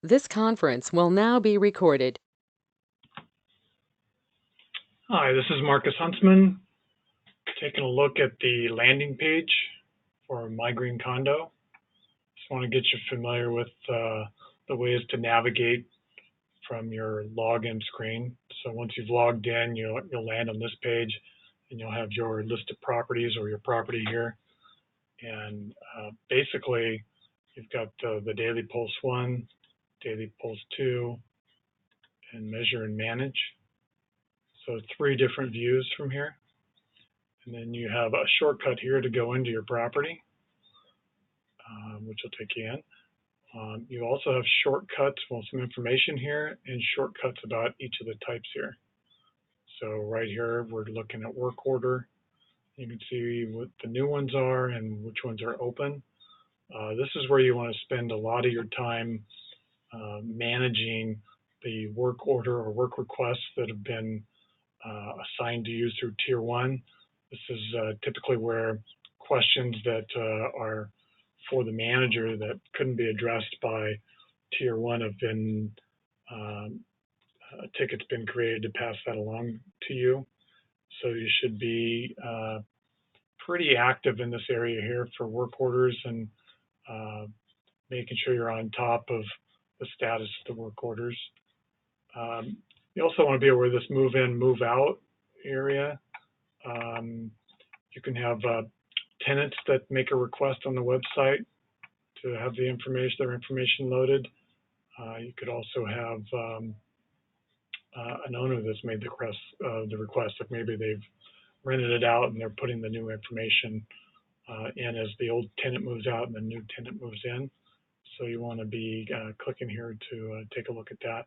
This conference will now be recorded. Hi, this is Marcus Huntsman, taking a look at the landing page for My Green Condo. Just want to get you familiar with the ways to navigate from your login screen. So once you've logged in, you'll land on this page, and you'll have your list of properties or your property here. And basically, you've got the Daily Pulse 1, Daily Pulse 2, and Measure and Manage. So 3 different views from here. And then you have a shortcut here to go into your property, which will take you in. You also have shortcuts, some information here, and shortcuts about each of the types here. So right here, we're looking at work order. You can see what the new ones are and which ones are open. This is where you want to spend a lot of your time managing the work order or work requests that have been assigned to you through Tier 1. This is typically where questions that are for the manager that couldn't be addressed by Tier 1 have been, a ticket's been created to pass that along to you. So you should be pretty active in this area here for work orders and making sure you're on top of the status of the work orders. You also want to be aware of this move in, move out area. You can have tenants that make a request on the website to have their information loaded. You could also have an owner that's made the request, like maybe they've rented it out and they're putting the new information in as the old tenant moves out and the new tenant moves in. So you want to be clicking here to take a look at that.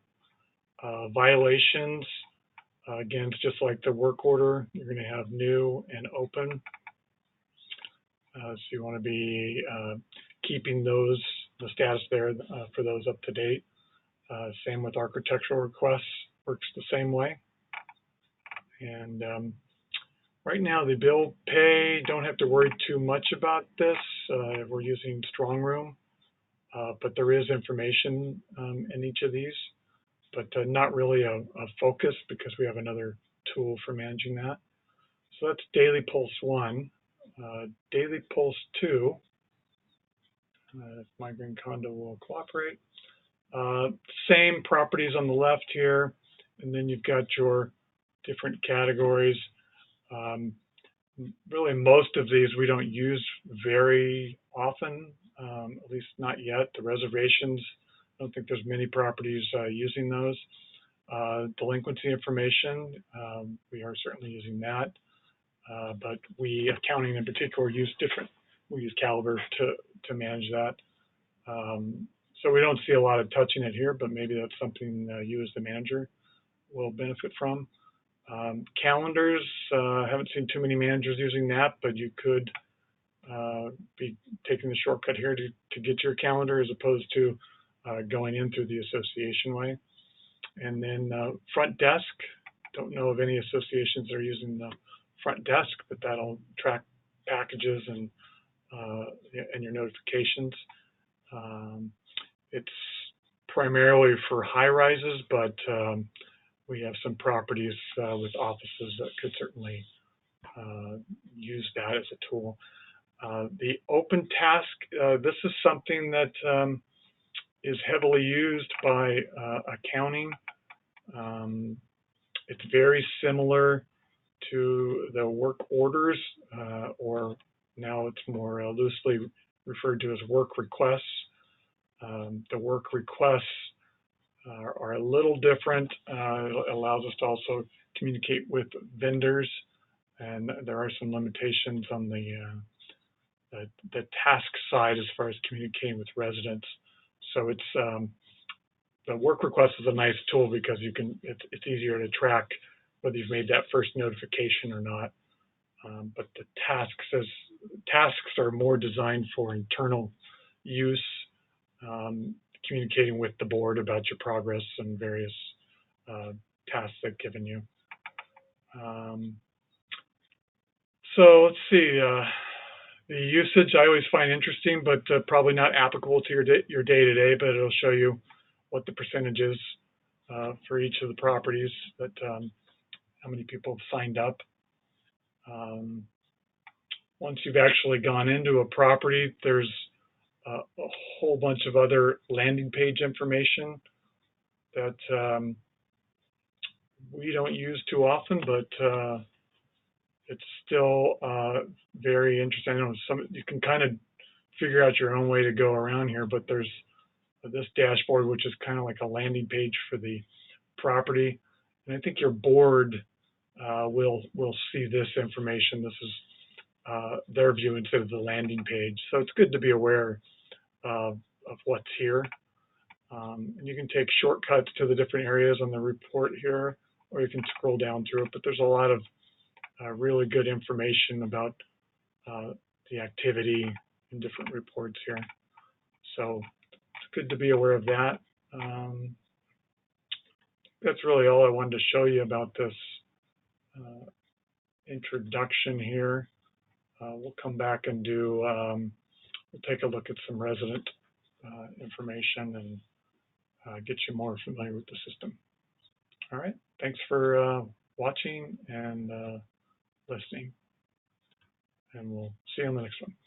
Violations, again, it's just like the work order. You're going to have new and open. So you want to be keeping the status there for those up to date. Same with architectural requests, works the same way. And right now, the bill pay, don't have to worry too much about this. We're using Strong Room, but there is information in each of these, but not really a focus because we have another tool for managing that. So that's Daily Pulse 1. Daily Pulse 2, if My Green Condo will cooperate. Same properties on the left here, and then you've got your different categories. Really, most of these we don't use very often, at least not yet. The reservations, I don't think there's many properties using those. Delinquency information, we are certainly using that. But we, accounting in particular, we use Caliber to manage that. So we don't see a lot of touching it here, but maybe that's something you as the manager will benefit from. Calendars, haven't seen too many managers using that, but you could be taking the shortcut here to get your calendar as opposed to going in through the association way. And then front desk, don't know of any associations that are using the front desk, but that'll track packages and your notifications. It's primarily for high rises, but we have some properties with offices that could certainly use that as a tool. The open task, this is something that is heavily used by accounting. It's very similar to the work orders, or now it's more loosely referred to as work requests. The work requests are a little different. It allows us to also communicate with vendors, and there are some limitations on the task side as far as communicating with residents. So it's the work request is a nice tool because it's easier to track whether you've made that first notification or not. But the tasks are more designed for internal use, communicating with the board about your progress and various tasks they've given you. So let's see. The usage I always find interesting, but probably not applicable to your day-to-day, but it'll show you what the percentage is for each of the properties, that how many people have signed up. Once you've actually gone into a property, there's a whole bunch of other landing page information that we don't use too often, but it's still very interesting. I know you can kind of figure out your own way to go around here, but there's this dashboard, which is kind of like a landing page for the property. And I think your board will see this information. This is their view instead of the landing page. So it's good to be aware of what's here. And you can take shortcuts to the different areas on the report here, or you can scroll down through it. But there's a lot of really good information about the activity in different reports here. So it's good to be aware of that. That's really all I wanted to show you about this introduction here. We'll come back and do, we'll take a look at some resident information and get you more familiar with the system. All right, thanks for watching and listening, and we'll see you on the next one.